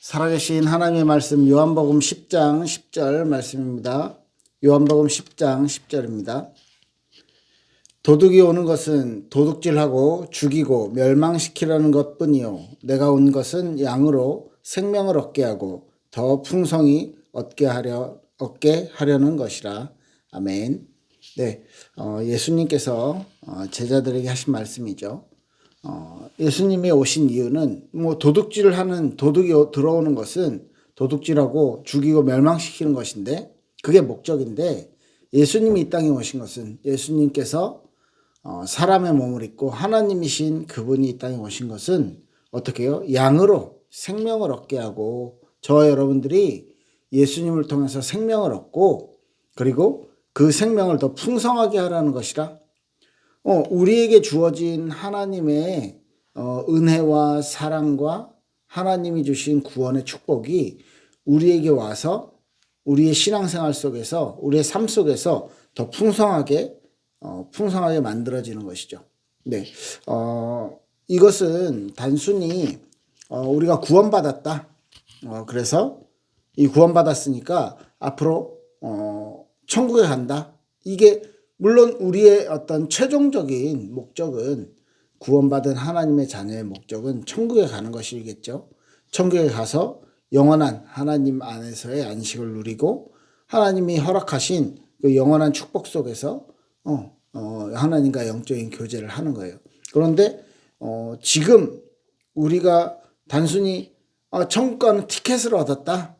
살아계신 하나님의 말씀 요한복음 10장 10절 말씀입니다. 요한복음 10장 10절입니다. 도둑이 오는 것은 도둑질하고 죽이고 멸망시키려는 것뿐이요 내가 온 것은 양으로 생명을 얻게 하고 더 풍성히 얻게 하려는 것이라. 아멘. 네, 예수님께서 제자들에게 하신 말씀이죠. 예수님이 오신 이유는 도둑질을 하는 도둑이 들어오는 것은 도둑질하고 죽이고 멸망시키는 것인데 그게 목적인데, 예수님이 이 땅에 오신 것은 예수님께서 사람의 몸을 입고 하나님이신 그분이 이 땅에 오신 것은 어떻게 해요? 양으로 생명을 얻게 하고 저와 여러분들이 예수님을 통해서 생명을 얻고 그리고 그 생명을 더 풍성하게 하라는 것이라. 우리에게 주어진 하나님의 은혜와 사랑과 하나님이 주신 구원의 축복이 우리에게 와서 우리의 신앙생활 속에서 우리의 삶 속에서 더 풍성하게 만들어지는 것이죠. 네, 이것은 단순히 우리가 구원받았다. 그래서 이 구원받았으니까 앞으로 천국에 간다. 이게 물론 우리의 어떤 최종적인 목적은, 구원받은 하나님의 자녀의 목적은 천국에 가는 것이겠죠. 천국에 가서 영원한 하나님 안에서의 안식을 누리고 하나님이 허락하신 그 영원한 축복 속에서 하나님과 영적인 교제를 하는 거예요. 그런데 지금 우리가 단순히 천국 가는 티켓을 얻었다,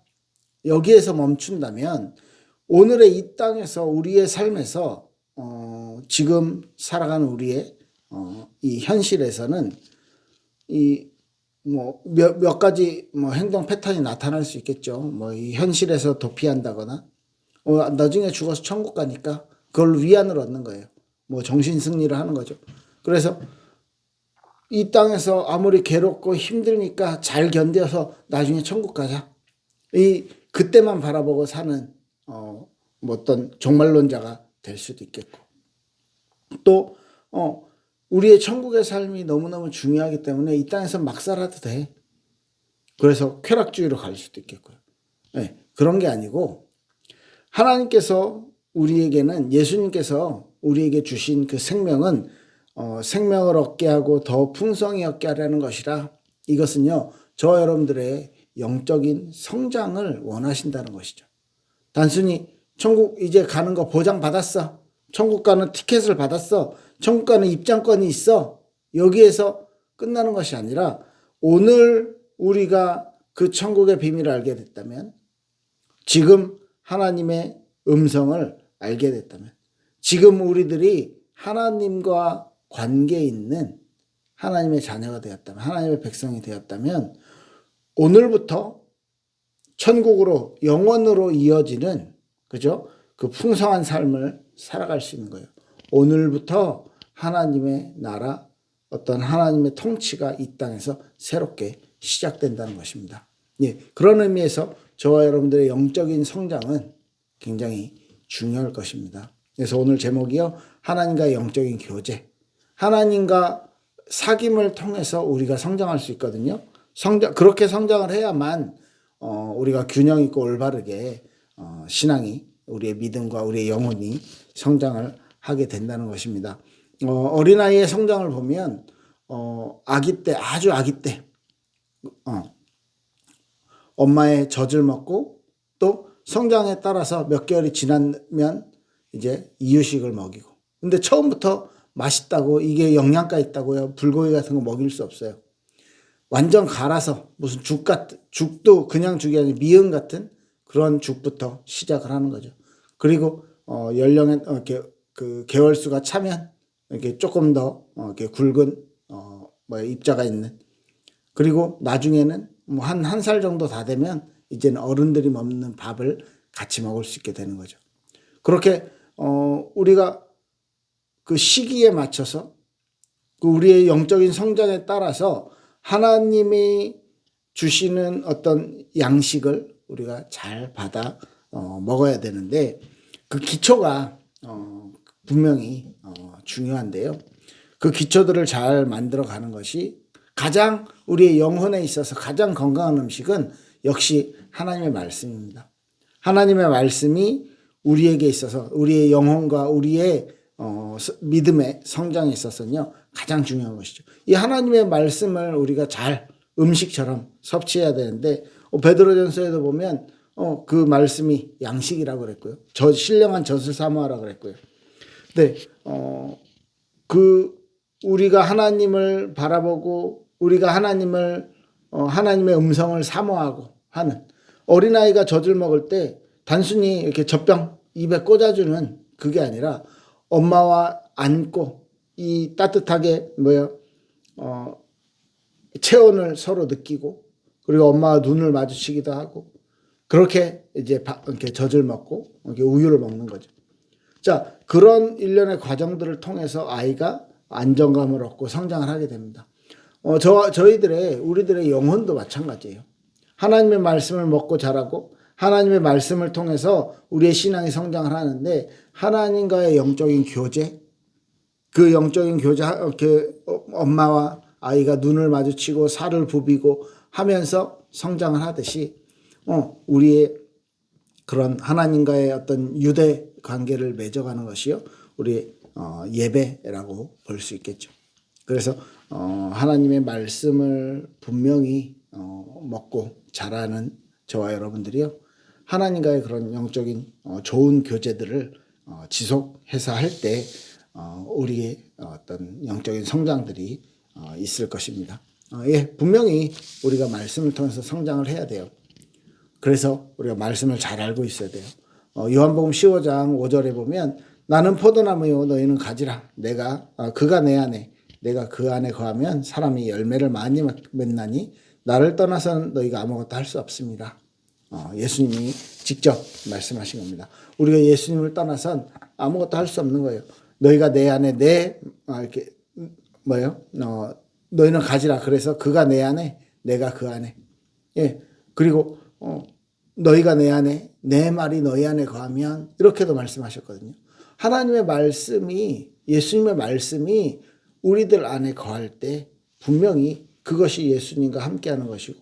여기에서 멈춘다면 오늘의 이 땅에서 우리의 삶에서 지금 살아가는 우리의 이 현실에서는 이 몇 가지 행동 패턴이 나타날 수 있겠죠. 이 현실에서 도피한다거나 나중에 죽어서 천국 가니까 그걸 위안을 얻는 거예요. 정신 승리를 하는 거죠. 그래서 이 땅에서 아무리 괴롭고 힘드니까 잘 견뎌서 나중에 천국 가자. 그때만 바라보고 사는 어떤 종말론자가 될 수도 있겠고, 또 우리의 천국의 삶이 너무너무 중요하기 때문에 이 땅에서 막 살아도 돼. 그래서 쾌락주의로 갈 수도 있겠고요. 네, 그런 게 아니고 하나님께서 예수님께서 우리에게 주신 그 생명은 생명을 얻게 하고 더 풍성히 얻게 하려는 것이라. 이것은요, 저와 여러분들의 영적인 성장을 원하신다는 것이죠. 단순히 천국 이제 가는 거 보장받았어, 천국 가는 티켓을 받았어, 천국 가는 입장권이 있어, 여기에서 끝나는 것이 아니라 오늘 우리가 그 천국의 비밀을 알게 됐다면, 지금 하나님의 음성을 알게 됐다면, 지금 우리들이 하나님과 관계 있는 하나님의 자녀가 되었다면, 하나님의 백성이 되었다면 오늘부터 천국으로 영원으로 이어지는, 그죠? 그 풍성한 삶을 살아갈 수 있는 거예요. 오늘부터 하나님의 나라, 어떤 하나님의 통치가 이 땅에서 새롭게 시작된다는 것입니다. 예, 그런 의미에서 저와 여러분들의 영적인 성장은 굉장히 중요할 것입니다. 그래서 오늘 제목이요, 하나님과의 영적인 교제. 하나님과 사귐을 통해서 우리가 성장할 수 있거든요. 그렇게 성장을 해야만 우리가 균형 있고 올바르게 신앙이, 우리의 믿음과 우리의 영혼이 성장을 하게 된다는 것입니다. 어린아이의 성장을 보면 아기 때, 아주 아기 때 엄마의 젖을 먹고 또 성장에 따라서 몇 개월이 지나면 이제 이유식을 먹이고, 근데 처음부터 맛있다고 이게 영양가 있다고요 불고기 같은 거 먹일 수 없어요. 완전 갈아서 무슨 죽도 그냥 죽이 아니라 미음 같은 그런 죽부터 시작을 하는 거죠. 그리고 연령에 그 개월수가 차면 이렇게 조금 더 이렇게 굵은 입자가 있는, 그리고 나중에는 한 살 정도 다 되면 이제는 어른들이 먹는 밥을 같이 먹을 수 있게 되는 거죠. 그렇게 우리가 그 시기에 맞춰서 그 우리의 영적인 성장에 따라서 하나님이 주시는 어떤 양식을 우리가 잘 받아 먹어야 되는데, 그 기초가 분명히 중요한데요. 그 기초들을 잘 만들어 가는 것이 가장 우리의 영혼에 있어서 가장 건강한 음식은 역시 하나님의 말씀입니다. 하나님의 말씀이 우리에게 있어서 우리의 영혼과 우리의 믿음의 성장에 있어서는요 가장 중요한 것이죠. 이 하나님의 말씀을 우리가 잘 음식처럼 섭취해야 되는데 베드로전서에도 보면 그 말씀이 양식이라고 그랬고요. 신령한 젖을 사모하라고 그랬고요. 네, 우리가 하나님을 바라보고 우리가 하나님의 음성을 사모하고 하는 어린아이가 젖을 먹을 때 단순히 이렇게 젖병 입에 꽂아주는 그게 아니라 엄마와 안고 이 따뜻하게 체온을 서로 느끼고 그리고 엄마와 눈을 마주치기도 하고 그렇게 이제 이렇게 젖을 먹고 이렇게 우유를 먹는 거죠. 자, 그런 일련의 과정들을 통해서 아이가 안정감을 얻고 성장을 하게 됩니다. 우리들의 영혼도 마찬가지예요. 하나님의 말씀을 먹고 자라고 하나님의 말씀을 통해서 우리의 신앙이 성장을 하는데 하나님과의 영적인 교제, 그 영적인 교제, 이렇게 엄마와 아이가 눈을 마주치고 살을 부비고 하면서 성장을 하듯이 우리의 그런 하나님과의 어떤 유대 관계를 맺어가는 것이요 우리의 예배라고 볼 수 있겠죠. 그래서 하나님의 말씀을 분명히 먹고 자라는 저와 여러분들이요 하나님과의 그런 영적인 좋은 교제들을 지속해서 할 때 우리의 어떤 영적인 성장들이 있을 것입니다. 분명히 우리가 말씀을 통해서 성장을 해야 돼요. 그래서 우리가 말씀을 잘 알고 있어야 돼요. 요한복음 15장 5절에 보면 나는 포도나무요 너희는 가지라 그가 내 안에 내가 그 안에 거하면 사람이 열매를 많이 맺나니 나를 떠나서는 너희가 아무것도 할 수 없습니다. 예수님이 직접 말씀하신 겁니다. 우리가 예수님을 떠나선 아무것도 할 수 없는 거예요. 너희가 내 안에 너희는 가지라. 그래서 그가 내 안에 내가 그 안에. 그리고 너희가 내 안에 내 말이 너희 안에 거하면 이렇게도 말씀하셨거든요. 하나님의 말씀이 예수님의 말씀이 우리들 안에 거할 때 분명히 그것이 예수님과 함께하는 것이고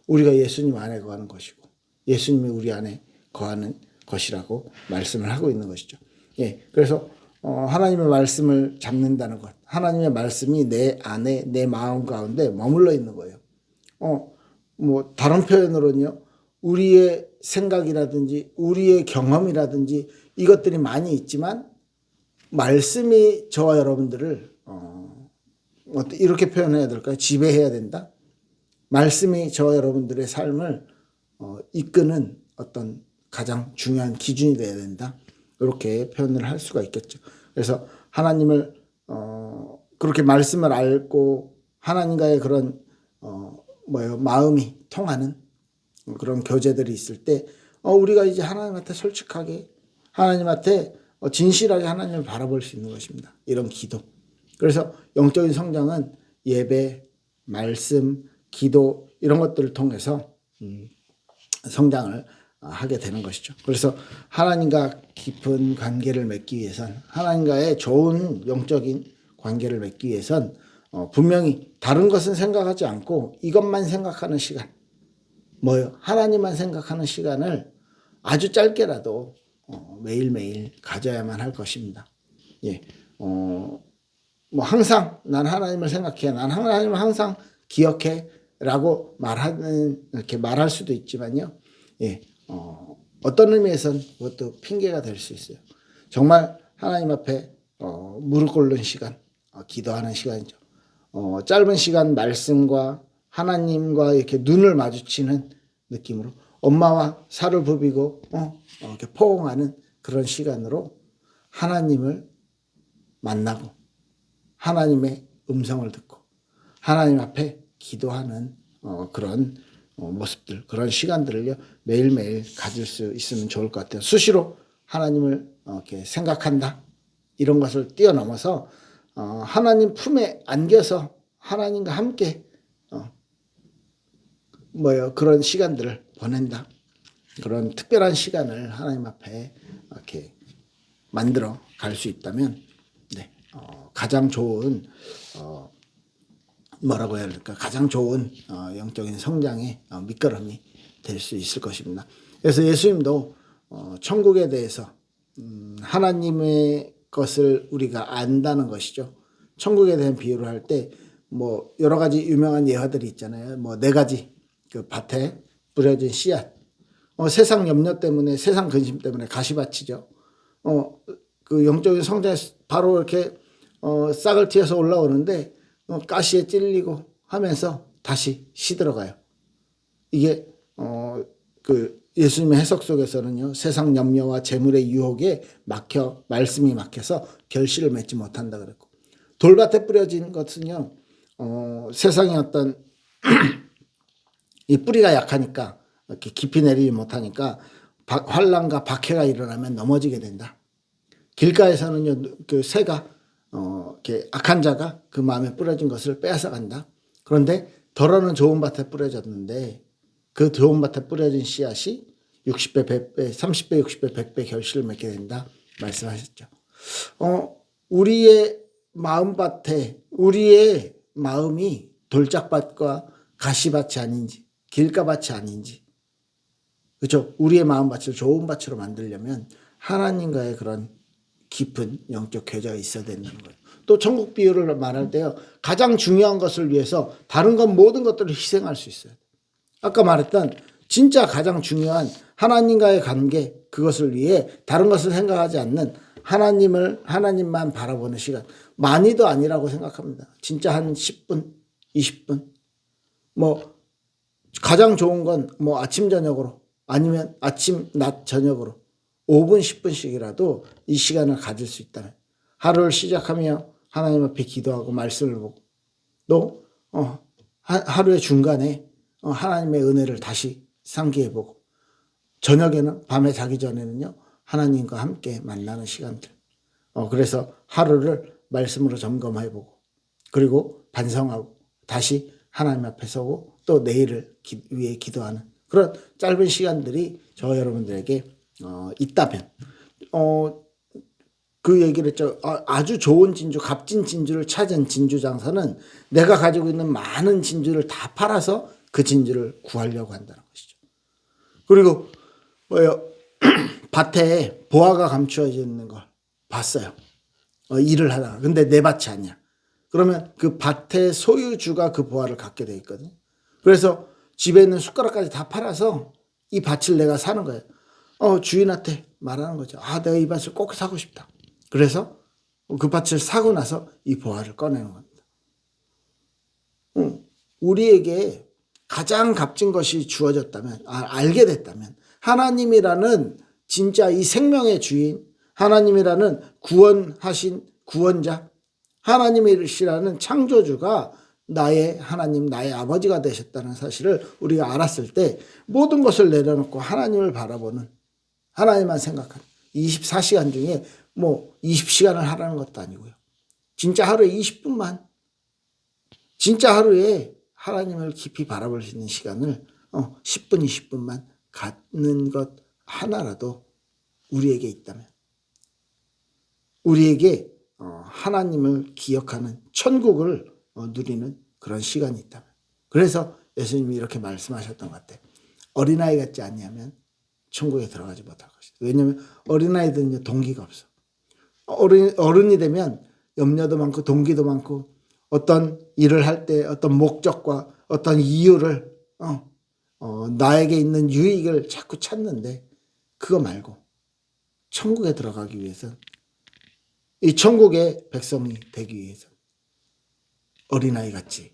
우리가 예수님 안에 거하는 것이고 예수님이 우리 안에 거하는 것이라고 말씀을 하고 있는 것이죠. 그래서 하나님의 말씀을 잡는다는 것, 하나님의 말씀이 내 안에 내 마음 가운데 머물러 있는 거예요. 다른 표현으로는요, 우리의 생각이라든지 우리의 경험이라든지 이것들이 많이 있지만 말씀이 저와 여러분들을 이렇게 표현해야 될까요? 지배해야 된다. 말씀이 저와 여러분들의 삶을 이끄는 어떤 가장 중요한 기준이 되어야 된다. 이렇게 표현을 할 수가 있겠죠. 그래서 하나님을 그렇게 말씀을 알고 하나님과의 그런 마음이 통하는 그런 교제들이 있을 때 우리가 이제 하나님한테 솔직하게 하나님한테 진실하게 하나님을 바라볼 수 있는 것입니다. 이런 기도. 그래서 영적인 성장은 예배, 말씀, 기도 이런 것들을 통해서 성장을 하게 되는 것이죠. 그래서 하나님과 깊은 관계를 맺기 위해선 하나님과의 좋은 영적인 관계를 맺기 위해선 분명히 다른 것은 생각하지 않고 이것만 생각하는 시간 하나님만 생각하는 시간을 아주 짧게라도 매일매일 가져야만 할 것입니다. 항상 난 하나님을 생각해, 난 하나님을 항상 기억해 라고 이렇게 말할 수도 있지만요. 어떤 의미에선 그것도 핑계가 될 수 있어요. 정말 하나님 앞에 무릎 꿇는 시간, 기도하는 시간이죠. 짧은 시간 말씀과 하나님과 이렇게 눈을 마주치는 느낌으로 엄마와 살을 부비고 이렇게 포옹하는 그런 시간으로 하나님을 만나고 하나님의 음성을 듣고 하나님 앞에 기도하는 그런 모습들, 그런 시간들을요 매일매일 가질 수 있으면 좋을 것 같아요. 수시로 하나님을 이렇게 생각한다 이런 것을 뛰어넘어서 하나님 품에 안겨서 하나님과 함께 그런 시간들을 보낸다. 그런 특별한 시간을 하나님 앞에 이렇게 만들어 갈 수 있다면 가장 좋은 뭐라고 해야 될까? 가장 좋은 영적인 성장의 밑거름이 될 수 있을 것입니다. 그래서 예수님도 천국에 대해서 하나님의 것을 우리가 안다는 것이죠. 천국에 대한 비유를 할 때 뭐 여러 가지 유명한 예화들이 있잖아요. 뭐 네 가지 그 밭에 뿌려진 씨앗. 세상 염려 때문에, 세상 근심 때문에 가시밭이죠. 그 영적인 성장에 바로 이렇게 싹을 틔어서 올라오는데 가시에 찔리고 하면서 다시 시들어가요. 이게 그 예수님의 해석 속에서는요, 세상 염려와 재물의 유혹에 막혀, 말씀이 막혀서 결실을 맺지 못한다 그랬고, 돌밭에 뿌려진 것은요, 세상의 어떤 이 뿌리가 약하니까 이렇게 깊이 내리지 못하니까 환란과 박해가 일어나면 넘어지게 된다. 길가에서는요, 그 새가 이렇게 악한 자가 그 마음에 뿌려진 것을 빼앗아 간다. 그런데 덜어는 좋은 밭에 뿌려졌는데 그 좋은 밭에 뿌려진 씨앗이 60배, 100배, 30배, 60배, 100배 결실을 맺게 된다 말씀하셨죠. 우리의 마음밭에 우리의 마음이 돌짝밭과 가시밭이 아닌지 길가밭이 아닌지, 그렇죠? 우리의 마음밭을 좋은 밭으로 만들려면 하나님과의 그런 깊은 영적 교제가 있어야 된다는 거예요. 또 천국 비유를 말할 때요, 가장 중요한 것을 위해서 다른 것 모든 것들을 희생할 수 있어요. 아까 말했던 진짜 가장 중요한 하나님과의 관계, 그것을 위해 다른 것을 생각하지 않는 하나님만 바라보는 시간, 많이도 아니라고 생각합니다. 진짜 한 10분, 20분. 뭐 가장 좋은 건 뭐 아침 저녁으로, 아니면 아침 낮 저녁으로 5분 10분씩이라도 이 시간을 가질 수 있다면, 하루를 시작하며 하나님 앞에 기도하고 말씀을 보고, 또 하루의 중간에 하나님의 은혜를 다시 상기해보고, 저녁에는, 밤에 자기 전에는요, 하나님과 함께 만나는 시간들. 그래서 하루를 말씀으로 점검해보고, 그리고 반성하고, 다시 하나님 앞에 서고, 또 내일을 위해 기도하는 그런 짧은 시간들이 저 여러분들에게 있다면, 그 얘기를 했죠. 아주 좋은 진주, 값진 진주를 찾은 진주 장사는 내가 가지고 있는 많은 진주를 다 팔아서 그 진주를 구하려고 한다는 것이죠. 그리고 밭에 보화가 감추어져 있는 걸 봤어요. 일을 하다가. 근데 내 밭이 아니야. 그러면 그 밭의 소유주가 그 보화를 갖게 돼 있거든요. 그래서 집에 있는 숟가락까지 다 팔아서 이 밭을 내가 사는 거예요. 주인한테 말하는 거죠. 내가 이 밭을 꼭 사고 싶다. 그래서 그 밭을 사고 나서 이 보화를 꺼내는 겁니다. 우리에게 가장 값진 것이 주어졌다면, 알게 됐다면, 하나님이라는 진짜 이 생명의 주인, 하나님이라는 구원하신 구원자, 하나님이시라는 창조주가 나의 하나님, 나의 아버지가 되셨다는 사실을 우리가 알았을 때 모든 것을 내려놓고 하나님을 바라보는, 하나님만 생각하는 24시간 중에 뭐 20시간을 하라는 것도 아니고요. 진짜 하루에 20분만, 진짜 하루에 하나님을 깊이 바라볼 수 있는 시간을 10분, 20분만 갖는 것 하나라도 우리에게 있다면, 우리에게 하나님을 기억하는 천국을 누리는 그런 시간이 있다면. 그래서 예수님이 이렇게 말씀하셨던 것 같아요. 어린아이 같지 아니하면 천국에 들어가지 못할 것이다. 왜냐하면 어린아이들은 동기가 없어. 어른이 되면 염려도 많고 동기도 많고, 어떤 일을 할 때 어떤 목적과 어떤 이유를 나에게 있는 유익을 자꾸 찾는데, 그거 말고 천국에 들어가기 위해서, 이 천국의 백성이 되기 위해서 어린아이 같이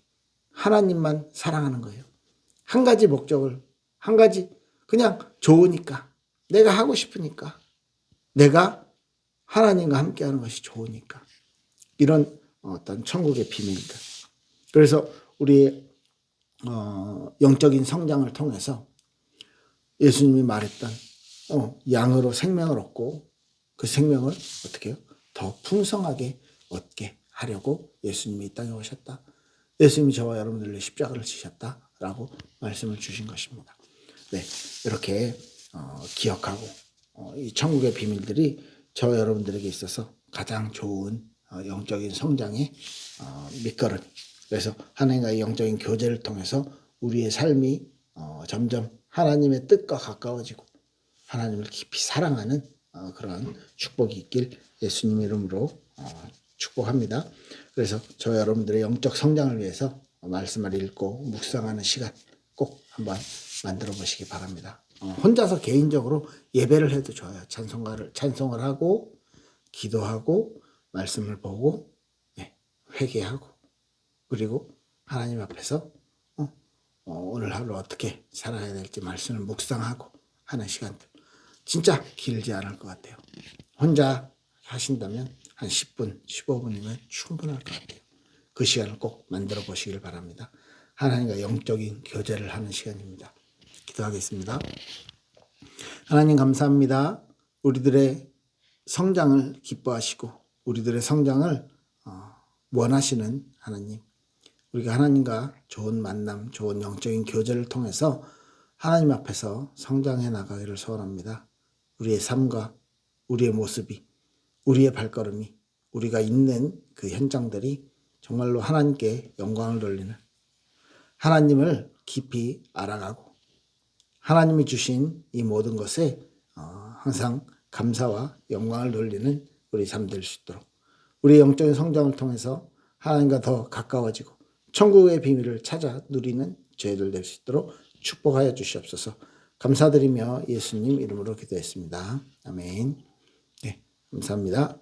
하나님만 사랑하는 거예요. 한 가지 목적을, 한 가지, 그냥 좋으니까, 내가 하고 싶으니까, 내가 하나님과 함께하는 것이 좋으니까, 이런 어떤 천국의 비밀들. 그래서 우리의 영적인 성장을 통해서 예수님이 말했던 양으로 생명을 얻고, 그 생명을 어떻게 해요? 더 풍성하게 얻게 하려고 예수님이 이 땅에 오셨다. 예수님이 저와 여러분들의 십자가를 지셨다라고 말씀을 주신 것입니다. 네, 이렇게 기억하고 이 천국의 비밀들이 저와 여러분들에게 있어서 가장 좋은 영적인 성장의 밑거름, 그래서 하나님과의 영적인 교제를 통해서 우리의 삶이 점점 하나님의 뜻과 가까워지고 하나님을 깊이 사랑하는 그런 축복이 있길 예수님 이름으로 축복합니다. 그래서 저 여러분들의 영적 성장을 위해서 말씀을 읽고 묵상하는 시간 꼭 한번 만들어 보시기 바랍니다. 혼자서 개인적으로 예배를 해도 좋아요. 찬송을 하고 기도하고 말씀을 보고 회개하고 그리고 하나님 앞에서 오늘 하루 어떻게 살아야 될지 말씀을 묵상하고 하는 시간들 진짜 길지 않을 것 같아요. 혼자 하신다면 한 10분, 15분이면 충분할 것 같아요. 그 시간을 꼭 만들어 보시길 바랍니다. 하나님과 영적인 교제를 하는 시간입니다. 기도하겠습니다. 하나님 감사합니다. 우리들의 성장을 기뻐하시고 우리들의 성장을 원하시는 하나님, 우리가 하나님과 좋은 만남, 좋은 영적인 교제를 통해서 하나님 앞에서 성장해 나가기를 소원합니다. 우리의 삶과 우리의 모습이, 우리의 발걸음이, 우리가 있는 그 현장들이 정말로 하나님께 영광을 돌리는, 하나님을 깊이 알아가고 하나님이 주신 이 모든 것에 항상 감사와 영광을 돌리는 우리 삶 될 수 있도록 우리의 영적인 성장을 통해서 하나님과 더 가까워지고 천국의 비밀을 찾아 누리는 저희들 될 수 있도록 축복하여 주시옵소서. 감사드리며 예수님 이름으로 기도했습니다. 아멘. 네, 감사합니다.